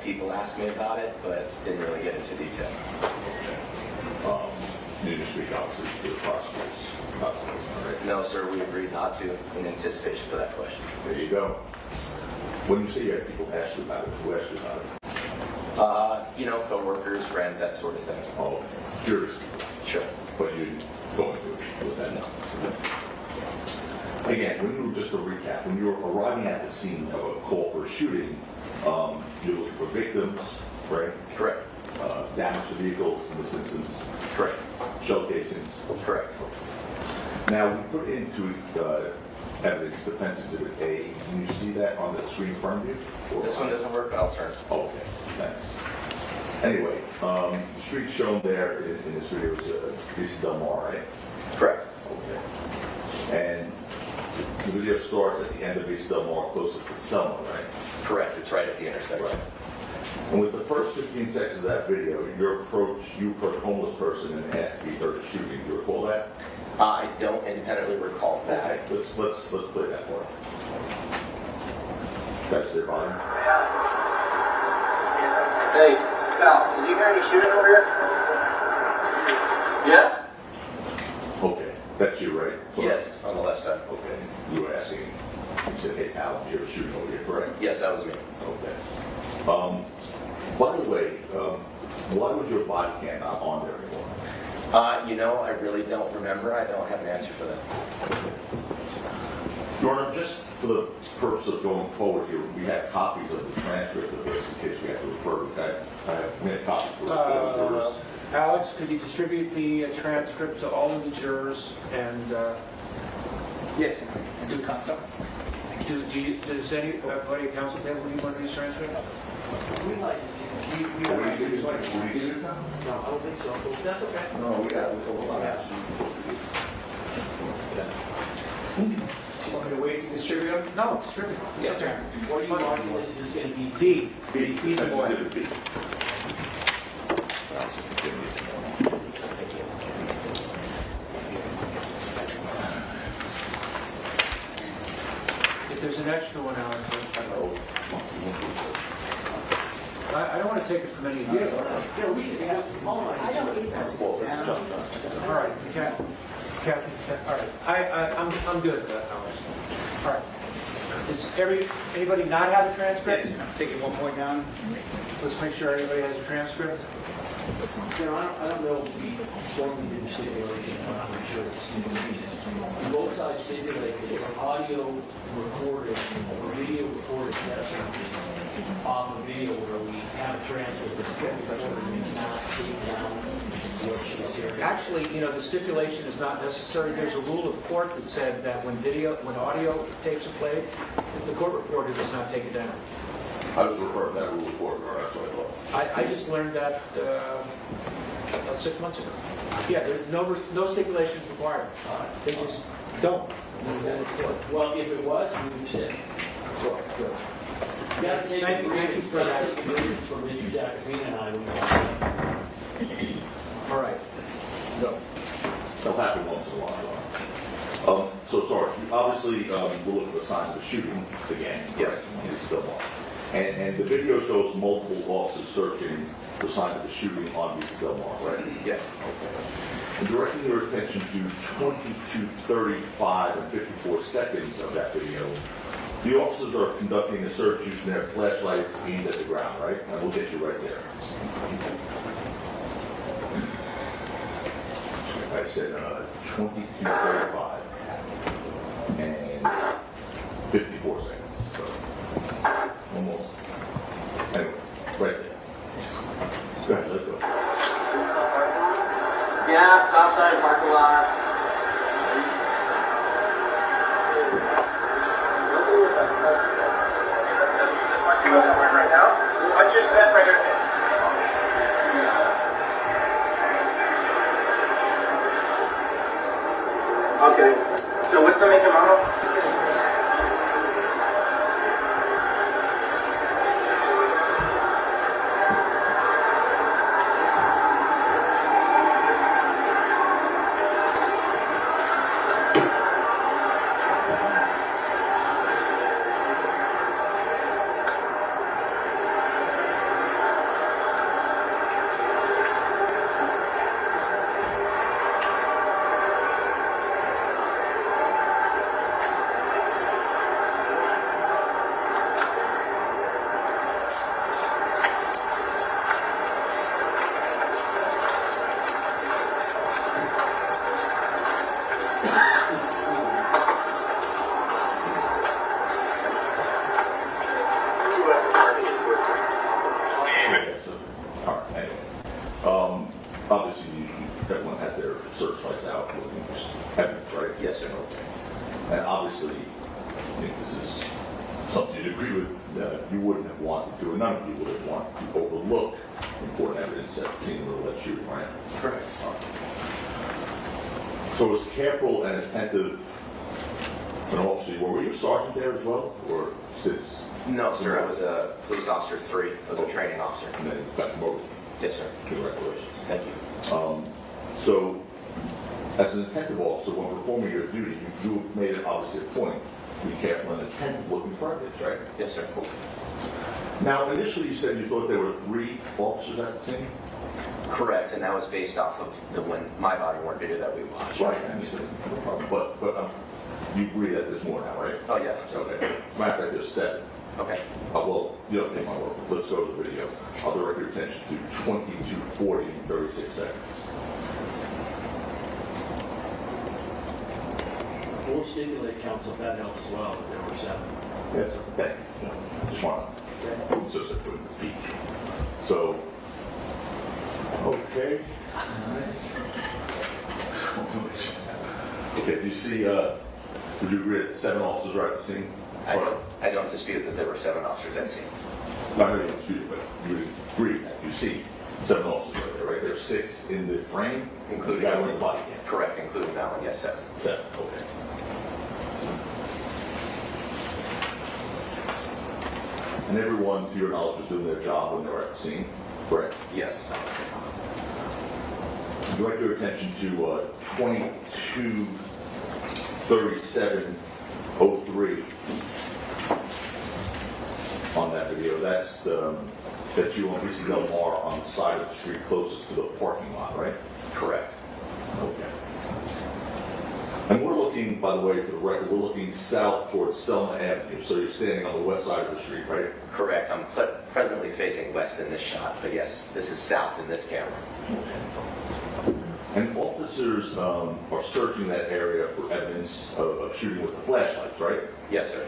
people asked me about it, but didn't really get into detail. You just speak obviously to the prosecutors. Right? No, sir, we agreed not to in anticipation for that question. There you go. When you say you had people ask you about it, who asked you about it? Co-workers, friends, that sort of thing. Oh, curious people. Sure. But you didn't go into it with that? No. Again, when you were, just a recap, when you were arriving at the scene of a call for a shooting, you're looking for victims, right? Correct. Damage to vehicles in this instance. Correct. Shell casings. Correct. Now, we put into evidence defense exhibit A. Can you see that on the screen in front of you? This one doesn't work, but I'll turn. Oh, okay, thanks. Anyway, the street shown there in this video is Vista Del Mar, right? Correct. Okay. And the video starts at the end of Vista Del Mar, closest to Selma, right? Correct. It's right at the intersection. Right. And with the first 15 seconds of that video, you approach a homeless person and ask if he heard a shooting. Do you recall that? I don't independently recall that. Okay, let's play that part. Guys, their volume. Hey, Val, did you hear any shooting over here? Yeah? Okay, that's you, right? Yes, on the left side. Okay, you were asking, you said, hey, Al, you hear a shooting over here, correct? Yes, that was me. Okay. By the way, why was your body cam not on there anymore? I really don't remember. I don't have an answer for that. Your Honor, just for the purpose of going forward here, we have copies of the transcript of this in case we have to refer. I have made a copy for the jurors. Alex, could you distribute the transcripts to all of the jurors? And Yes, good concept. does anybody at council table need one of these transcripts? We'd like to. We We have need access it to it. now? No, I don't think so. That's okay. No, we have it. Want me to wait to distribute them? No, distribute. Yes, sir. What do you want? This is just going to be B. B, B's a boy. exhibit B. If there's an extra one, Alex, I don't want to take it from any of you. Yeah, we can. Hold on. I don't need that. All right, Kathy, all right. I'm good with that, Alex. All right. Does anybody not have a transcript? Yes, take it 1 point down. Let's make sure everybody has a transcript. I don't know if we formally did stipulation, I'm not sure. Both sides stipulate that it's audio recorded or video recorded testimony off a video where we have a transcript that's recorded and not take down what she's hearing. Actually, the stipulation is not necessary. There's a rule of court that said that when audio tapes are played, the court reporter does not take it down. I was referring to that rule of court, or that's what I thought. I just learned that about 6 months ago. Yeah, there's no stipulations required. They just don't. Well, if it was, we would say. Well, good. You gotta take Thank you agreements for that. from Mr. Jacobina and I. All right. No. That'll happen once in a while. So, Sarge, you obviously will look for signs of a shooting again. Yes. It's still on. And the video shows multiple officers searching for signs of a shooting on Vista Del Mar, right? Yes. Okay. And directing your attention to 22:35 and 54 seconds of that video, the officers are conducting a search using their flashlights aimed at the ground, right? And we'll get you right there. I said 22:35 and 54 seconds. So almost. Anyway, right there. Go ahead, let's go. Yeah, stop sign, parking lot. Right now? What's your step right here? Okay. So what's the make and model? people that want to overlook important evidence at the scene of the alleged shooting, right? Correct. So was careful and attentive an officer, were you a sergeant there as well, or since? No, sir, I was a police officer 3, I was a training officer. And then got promoted. Yes, sir. Congratulations. Thank you. So, as an attentive officer, when performing your duty, you made it obviously a point to be careful and attentive looking for evidence, right? Yes, sir. Now, initially you said you thought there were 3 officers at the scene? Correct, and that was based off of the when my body worn video that we watched. Right, I understand. No problem. But you agree that there's more now, right? Oh, yeah, Okay. absolutely. As a matter of fact, there's 7. Okay. Well, you don't take my word. Let's go to the video. I'll direct your attention to 22:40 and 36 seconds. We'll stipulate counsel if that helps as well, if there were 7. Yes, thank you. Just want to, just a quick peek. So, okay. Okay, do you see, would you agree that 7 officers are at the scene? I don't dispute that there were 7 officers at scene. Not really disputed, but you would agree that you see 7 officers right there, right? There are 6 in the frame, Including the guy wearing the body cam. Correct, including that one, yes, 7. 7, okay. And everyone, to your knowledge, was doing their job when they were at the scene, correct? Yes. Direct your attention to 22:37:03 on that video. That's you on BC Del Mar on the side of the street closest to the parking lot, right? Correct. Okay. And we're looking, by the way, for the record, we're looking south towards Selma Avenue. So you're standing on the west side of the street, right? Correct. I'm presently facing west in this shot, but yes, this is south in this camera. And officers are searching that area for evidence of shooting with the flashlights, right? Yes, sir.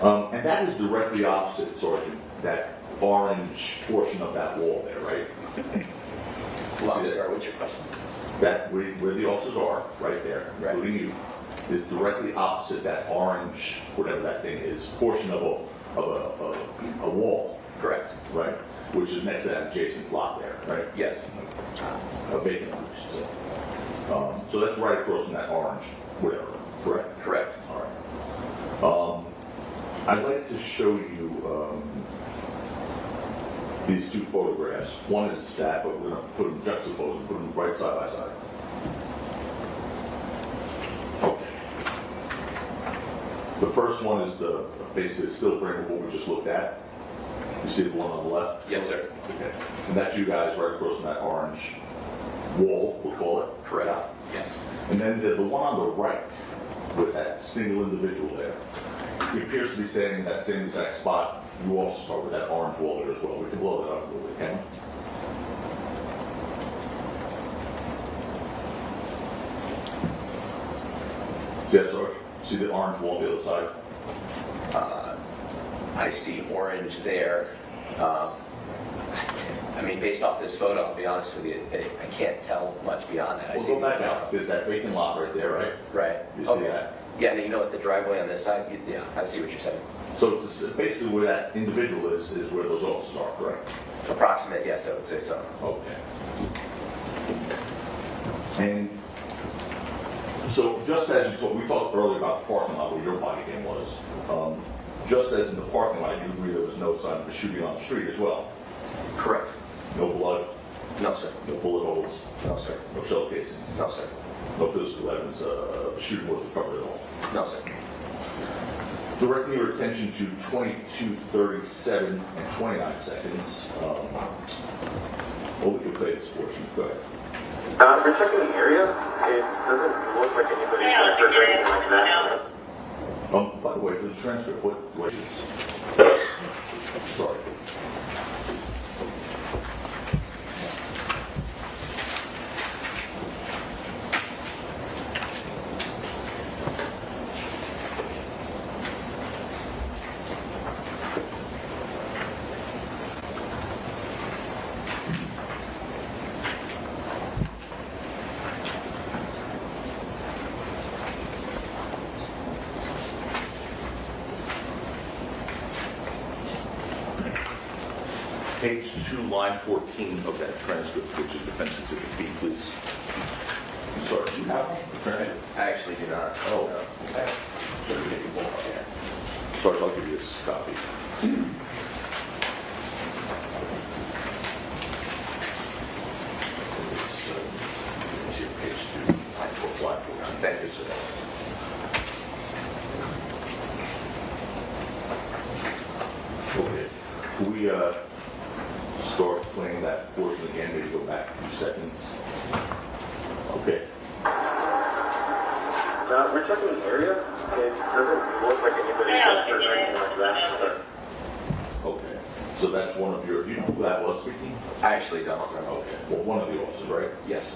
Okay. And that is directly opposite, Sergeant, that orange portion of that wall there, right? Well, I'm sorry, what's your question? That, where the officers are, right there, Right. including you, is directly opposite that orange, whatever that thing is, portion of a wall, Correct. right? Which is next to that adjacent lot there, right? Yes. A vacant lot, I should say. So that's right across from that orange, whatever, correct? Correct. All right. I'd like to show you these 2 photographs. One is that, but we're going to put them juxtaposed and put them right side by side. Okay. The first one is basically the still frame of what we just looked at. You see the one on the left? Yes, sir. Okay. And that's you guys right across from that orange wall, we'll call it. Correct. Yes. And then the one on the right, with that single individual there, he appears to be standing in that same exact spot. You also saw with that orange wall there as well. We can blow that up a little bit, can we? See that, Sarge? See the orange wall on the other side? I see orange there. I mean, based off this photo, I'll be honest with you, I can't tell much beyond that. I We'll see go back out. There's that vacant lot right there, right? Right. You see Okay. that? Yeah, and you know what, the driveway on this side, yeah, I see what you're saying. So it's basically where that individual is where those officers are, correct? Approximate, yes, I would say so. Okay. And so just as we talked earlier about the parking lot where your body cam was, just as in the parking lot, you agree there was no sign of a shooting on the street as well? Correct. No blood, No, sir. no bullet holes, No, sir. no shell casings, No, sir. no physical evidence of a shooting was recovered at all. No, sir. Directing your attention to 22:37 and 29 seconds. Well, we can play this portion. Go ahead. We're checking the area. It doesn't look like anybody's been hurt or anything like that. By the way, for the transcript, what is Sorry. Page 2, line 14 of that transcript, which is Defense Exhibit B, please. Sorry, do you have one? I actually do not. Oh, okay. Should we take a ball out here? Sorry, I'll give you this copy. It's here, page 2, line 14. Thank you, sir. Okay. Can we start playing that portion again? Maybe go back a few seconds. Okay. We're checking the area. It doesn't look like anybody's hurt or anything like that. Okay. So that's one of your, do you know who that was speaking? I actually don't know. Okay. Well, one of the officers, right? Yes.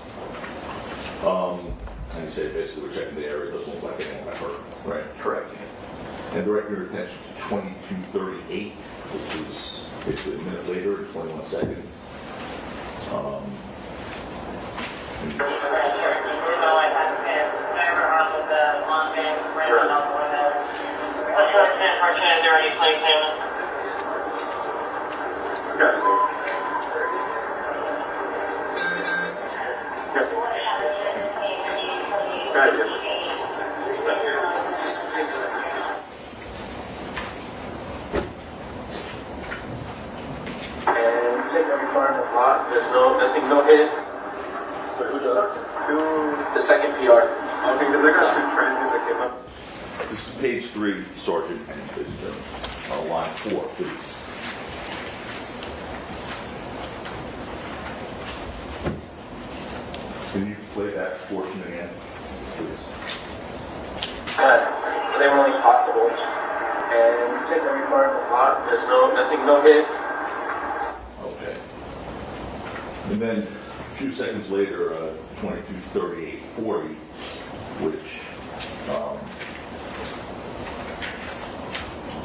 And you say basically we're checking the area, it doesn't look like anyone got hurt, right? Correct. And direct your attention to 2238, which is basically a minute later, 21 seconds. There's nothing, no hits. The second PR. Okay, because I got two trenches that came up. This is page 3, Sergeant, and line 4, please. Can you play that portion again, please? So they were only possible. And check every part of the lot. There's nothing, no hits. Okay. And then a few seconds later, 223840, which,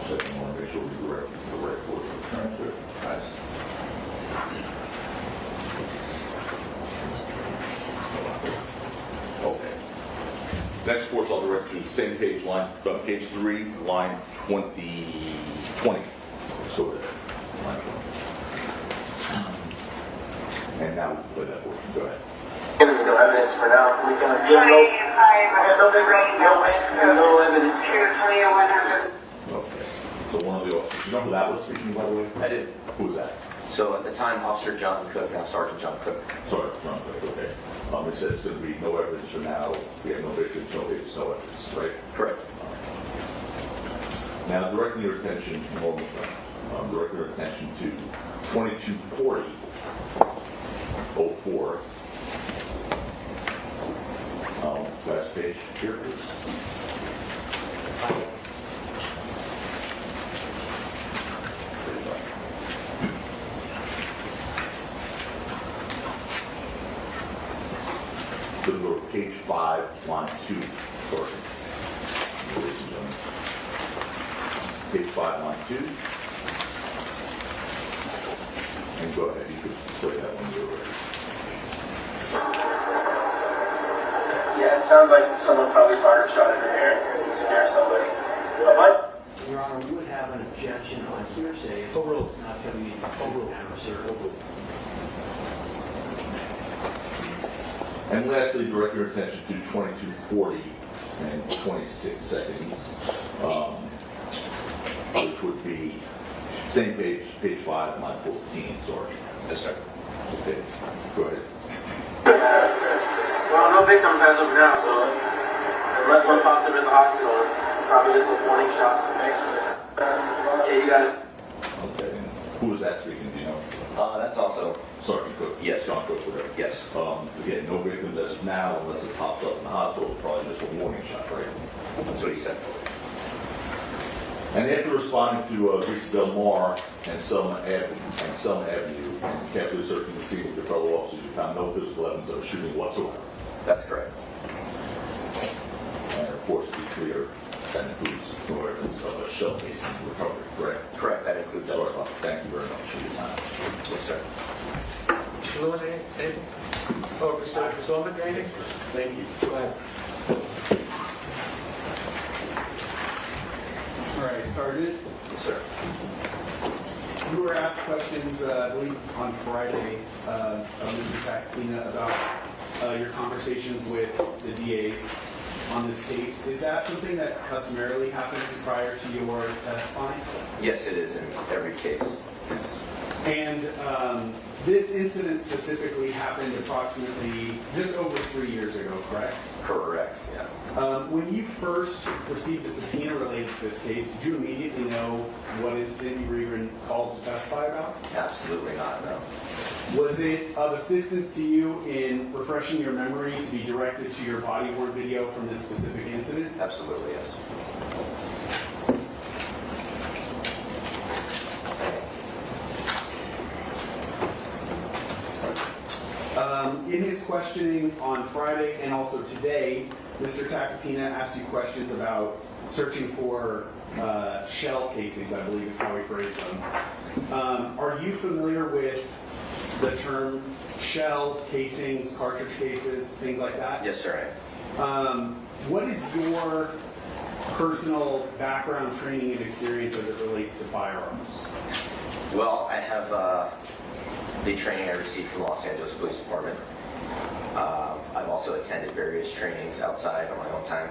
second, I want to make sure we direct to the right portion of the transcript. Nice. Okay. Next portion I'll direct to the same page, page 3, line 20. So there, line 20. And now we can play that portion. Go ahead. No evidence for now. We can give no evidence. Okay. So one of the officers, you know who that was speaking, by the way? I did. Who was that? So at the time, Officer John Cook, now Sergeant John Cook. Sorry, John, okay. It said it's going to be no evidence for now. We have no victims, no hits, no evidence, right? Correct. Now, directing your attention, directing your attention to 2240-04. Last page here, please. Go to page 5, line 2, Sergeant. Ladies and gentlemen. Page 5, line 2. And go ahead, you could play that when you're ready. Yeah, it sounds like someone probably fired a shot in her hair to scare somebody. Your Honor, we would have an objection on hearsay. It's not going to be overruled. And lastly, direct your attention to 2240 and 26 seconds, which would be same page, page 5, line 14, Sergeant. Yes, sir. Okay, go ahead. Well, no victims as of now, so unless one pops up at the hospital, probably just a warning shot. Okay, you got it. Okay, and who was that speaking, do you know? That's also, Sergeant Cook? Yes. John Cook, whatever. yes. Again, no victims as of now, unless it pops up in the hospital, it's probably just a warning shot, right? That's what he said. And after responding to Lisa Del Mar and Selma Avenue, and carefully searching the scene with your fellow officers, you found no physical evidence of a shooting whatsoever. That's correct. And of course, to be clear, that includes no evidence of a shell casing recovery, correct? Correct, that includes that as well. Thank you very much for your time. Yes, sir. Mr. Lewis, anything? Oh, Mr. Solomon, anything? Thank you. Go ahead. All right, Sergeant, Yes, sir. you You were asked questions, I believe, on Friday of Mr. Tacopina about your conversations with the DAs on this case. Is that something that customarily happens prior to your testifying? Yes, it is in every case. And this incident specifically happened approximately just over 3 years ago, correct? Correct, yeah. When you first received a subpoena related to this case, did you immediately know what incident you were even called to testify about? Absolutely not, no. Was it of assistance to you in refreshing your memory to be directed to your body-worn video from this specific incident? Absolutely, yes. In his questioning on Friday and also today, Mr. Tacopina asked you questions about searching for shell casings, I believe is how he phrased them. Are you familiar with the term shells, casings, cartridge cases, things like that? Yes, sir. What is your personal background, training, and experience as it relates to firearms? Well, I have the training I received from the Los Angeles Police Department. I've also attended various trainings outside on my own time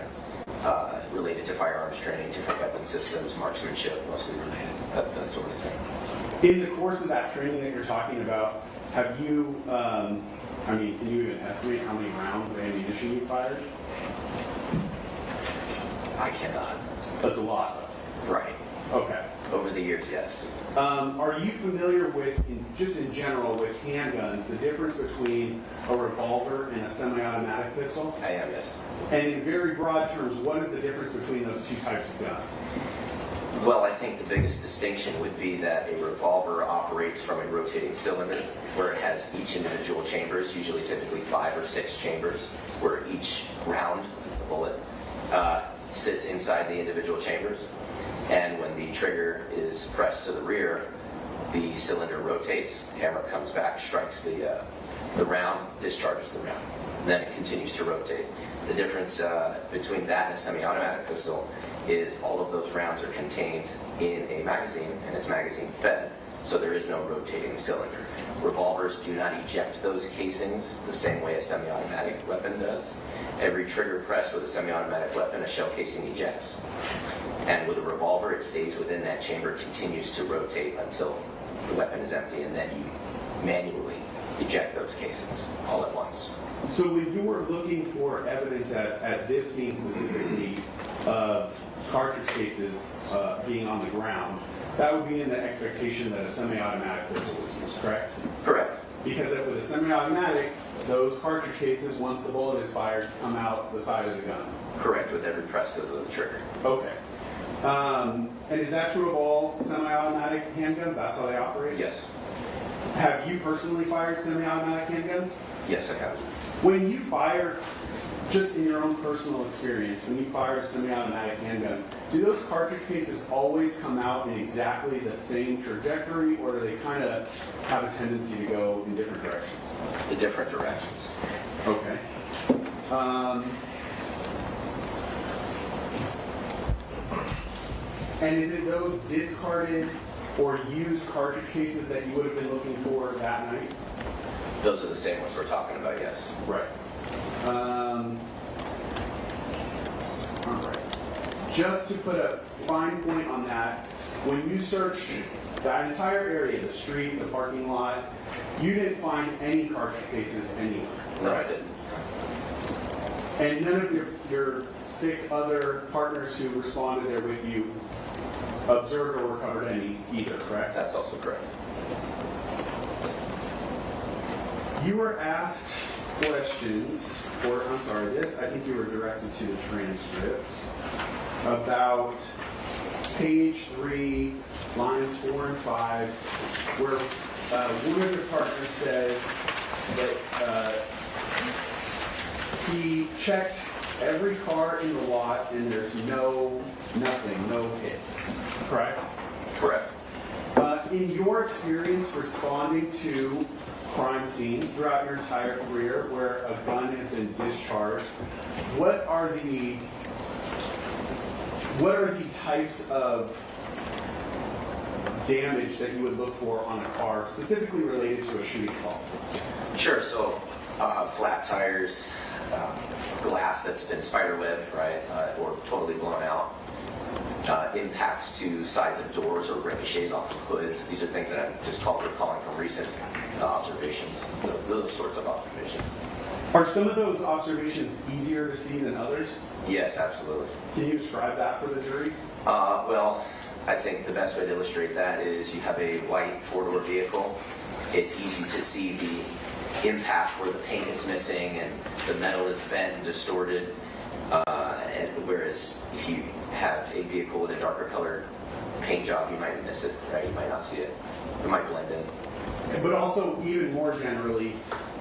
related to firearms training, different weapon systems, marksmanship, mostly related, that sort of thing. In the course of that training that you're talking about, have you, can you even estimate how many rounds of ammunition you fired? I cannot. That's a lot. Right. Okay. Over the years, yes. Are you familiar with, just in general, with handguns, the difference between a revolver and a semi-automatic pistol? I am, yes. And in very broad terms, what is the difference between those two types of guns? Well, I think the biggest distinction would be that a revolver operates from a rotating cylinder where it has each individual chambers, usually typically 5 or 6 chambers, where each round, the bullet, sits inside the individual chambers. And when the trigger is pressed to the rear, the cylinder rotates, the hammer comes back, strikes the round, discharges the round. Then it continues to rotate. The difference between that and a semi-automatic pistol is all of those rounds are contained in a magazine, and it's magazine fed, so there is no rotating cylinder. Revolvers do not eject those casings the same way a semi-automatic weapon does. Every trigger press with a semi-automatic weapon, a shell casing ejects. And with a revolver, it stays within that chamber, continues to rotate until the weapon is empty, and then you manually eject those casings all at once. So when you were looking for evidence at this scene specifically of cartridge cases being on the ground, that would be in the expectation that a semi-automatic pistol was used, correct? Correct. Because with a semi-automatic, those cartridge cases, once the bullet is fired, come out the side of the gun. Correct, with every press of the trigger. Okay. And is that true of all semi-automatic handguns? That's how they operate? Yes. Have you personally fired semi-automatic handguns? Yes, I have. When you fire, just in your own personal experience, when you fire a semi-automatic handgun, do those cartridge cases always come out in exactly the same trajectory, or do they kind of have a tendency to go in different directions? The different directions. Okay. And is it those discarded or used cartridge cases that you would have been looking for that night? Those are the same ones we're talking about, yes. Right. All right. Just to put a fine point on that, when you searched that entire area, the street, the parking lot, you didn't find any cartridge cases anywhere. No, I didn't. And none of your 6 other partners who responded there with you observed or recovered any either, correct? That's also correct. You were asked questions, or I'm sorry, this, I think you were directed to the transcript, about page 3, lines 4 and 5, where one of your partners says that he checked every car in the lot and there's nothing, no hits, correct? Correct. In your experience responding to crime scenes throughout your entire career where a gun has been discharged, what are the types of damage that you would look for on a car, specifically related to a shooting call? Sure, so flat tires, glass that's been spiderwebbed, right, or totally blown out, impacts to sides of doors or ricochets off of hoods. These are things that I'm just recalling from recent observations, those sorts of observations. Are some of those observations easier to see than others? Yes, absolutely. Can you describe that for the jury? Well, I think the best way to illustrate that is you have a white four-door vehicle. It's easy to see the impact where the paint is missing and the metal is bent and distorted. Whereas if you have a vehicle with a darker colored paint job, you might miss it, right? You might not see it. It might blend in. But also, even more generally,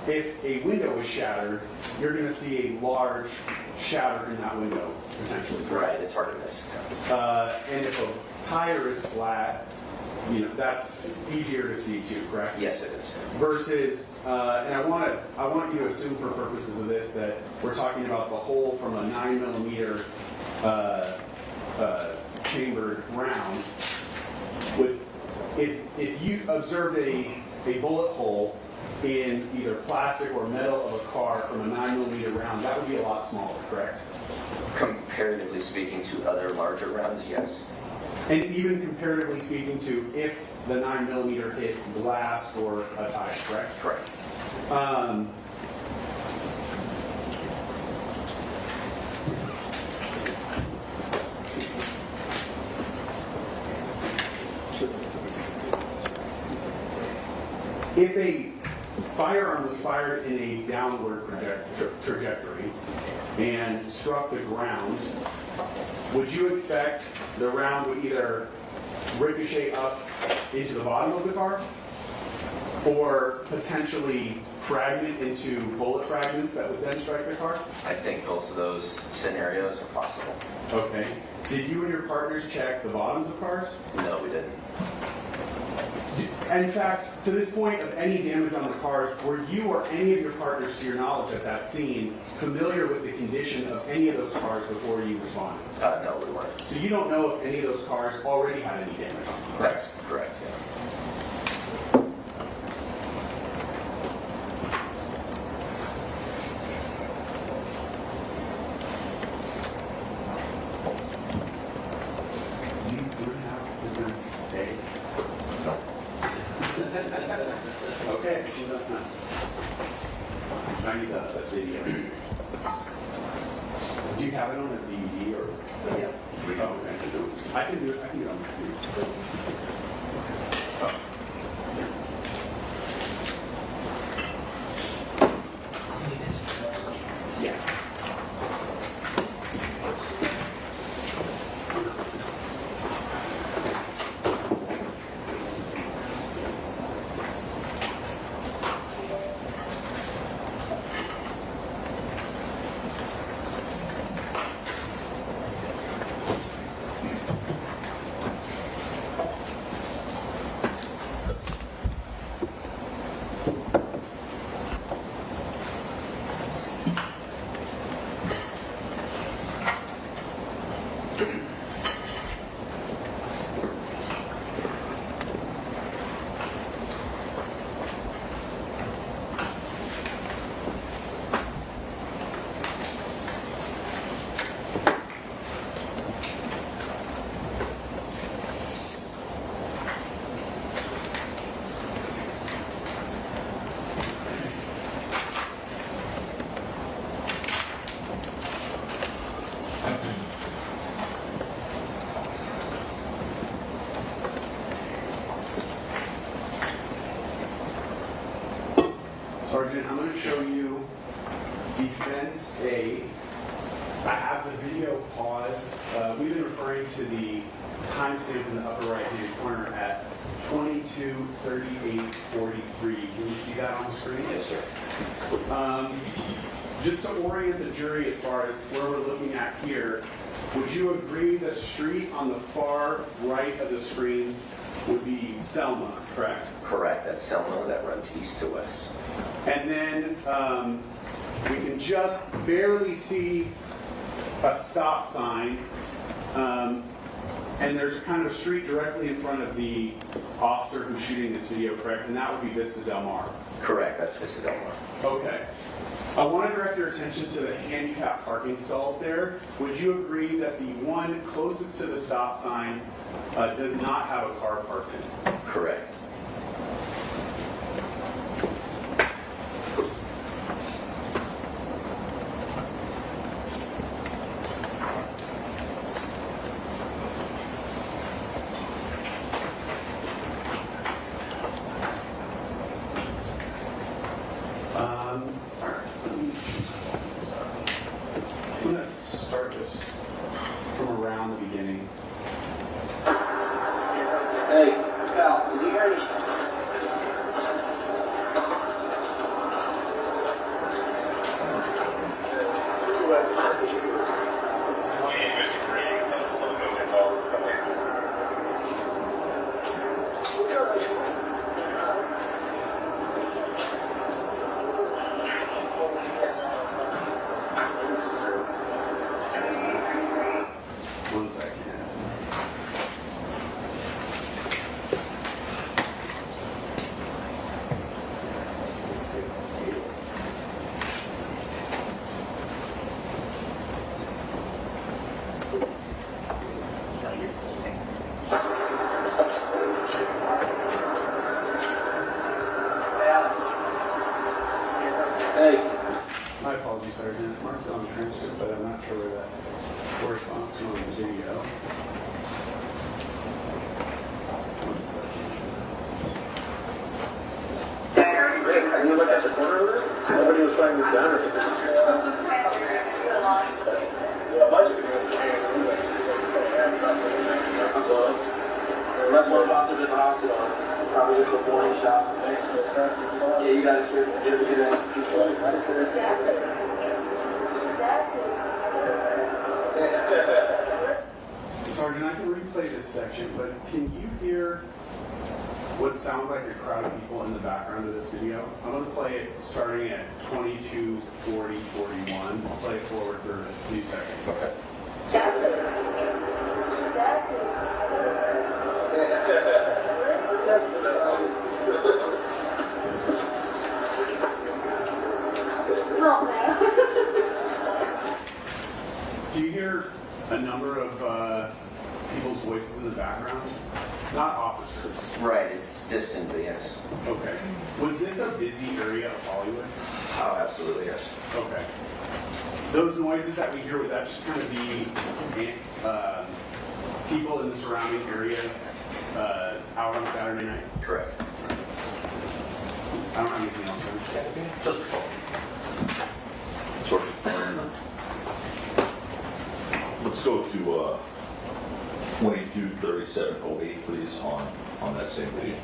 if a window is shattered, you're going to see a large shatter in that window, potentially. Right, it's hard to miss. And if a tire is flat, that's easier to see too, correct? Yes, it is. Versus, and I want you to assume for purposes of this that we're talking about the hole from a 9mm chambered round. If you observed a bullet hole in either plastic or metal of a car from a 9mm round, that would be a lot smaller, correct? Comparatively speaking to other larger rounds, yes. And even comparatively speaking to if the 9mm hit glass or a tire, correct? Correct. If a firearm was fired in a downward trajectory and struck the ground, would you expect the round would either ricochet up into the bottom of the car or potentially fragment into bullet fragments that would then strike the car? I think both of those scenarios are possible. Okay. Did you and your partners check the bottoms of cars? No, we didn't. In fact, to this point of any damage on the cars, were you or any of your partners, to your knowledge at that scene, familiar with the condition of any of those cars before you responded? No, we weren't. So you don't know if any of those cars already had any damage on them? That's correct, yeah. You do have defense A? No. Okay. I need that video. Do you have it on a DVD or? Yeah. Oh, okay. I can do it. I can do it on my computer. Oh. Yeah. Sergeant, I'm going to show you Defense A. I have the video paused. We've been referring to the timestamp in the upper right-hand corner at 22:38:43. Can you see that on the screen? Yes, sir. Just to orient the jury as far as where we're looking at here, would you agree the street on the far right of the screen would be Selma, correct? Correct. That's Selma that runs east to west. And then we can just barely see a stop sign And there's a kind of street directly in front of the officer who's shooting this video, correct? And that would be Vista Del Mar. Correct, that's Vista Del Mar. Okay. I want to direct your attention to the handicap parking stalls there. Would you agree that the one closest to the stop sign does not have a car parked in it? Correct. I'm going to start this from around the beginning. Hey, pal, did you hear me? One second. Hey. My apologies, Sergeant. Marked on the transcript, but I'm not sure where that corresponds to on the video. One second. Hey, can you look at the corner of it? Nobody was playing this down or anything. So, unless one pops up at the hospital, probably just a warning shot. Yeah, you got Sergeant, I can replay this section, but can you hear what sounds like a crowd of people in the background of this video? I'm going to play it starting at 22, 40, 41. I'll play it forward for a few seconds. Okay. Do you hear a number of people's voices in the background? Not officers. Right, it's distant, but yes. Okay. Was this a busy area of Hollywood? Oh, absolutely, yes. Okay. Those noises that we hear, would that just kind of be people in the surrounding areas out on Saturday night? Correct. I don't have anything else. Just sort of. Let's go to 223708, please, on that same video.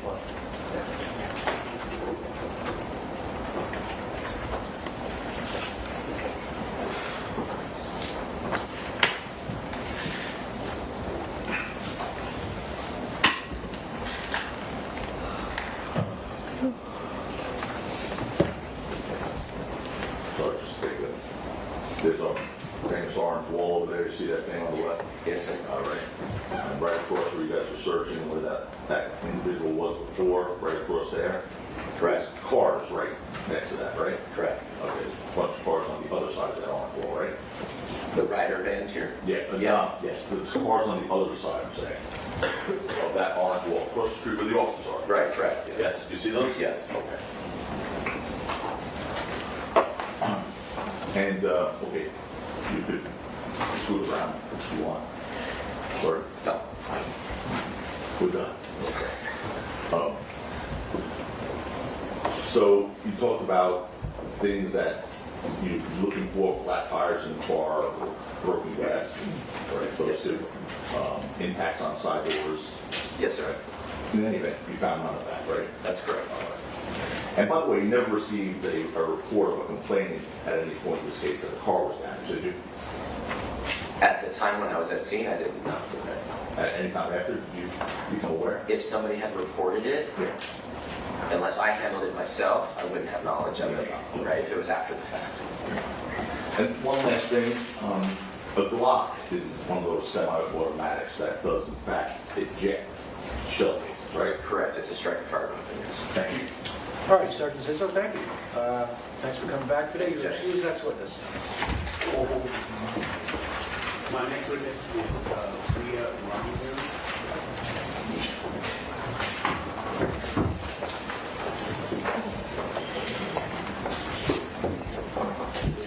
Sorry, just take it. There's a famous orange wall over there. You see that thing on the left? Yes, sir. All right. And right across where you guys were searching, where that individual was before, right across there. Correct. There's cars right next to that, right? Correct. Okay, there's a bunch of cars on the other side of that orange wall, right? The rider vans here? Yeah. Yes, there's cars on the other side, I'm saying, of that orange wall, across the street where the officers are. Right, correct. Yes, you see those? Yes. Okay. And, okay, you could scoot around if you want. Or, No. we're done. So you talked about things that you're looking for, flat tires in the car, or broken glass, right? Those two. Impacts on side doors. Yes, sir. In any event, you found none of that, right? That's correct. All right. And by the way, you never received a report of a complaint at any point in this case that the car was damaged, did you? At the time when I was at scene, I didn't know. At any time after, did you become aware? If somebody had reported it, Yeah. unless I handled it myself, I wouldn't have knowledge of it, right, if it was after the fact. And one last thing, A Glock is one of those semi-automatics that does in fact eject shell casings, right? Correct, it's a striker firearm. Yes. Thank you. All right, Sergeant Zizzo, thank you. Thanks for coming back today. You're excused, next witness. My next witness is Leah Revolver.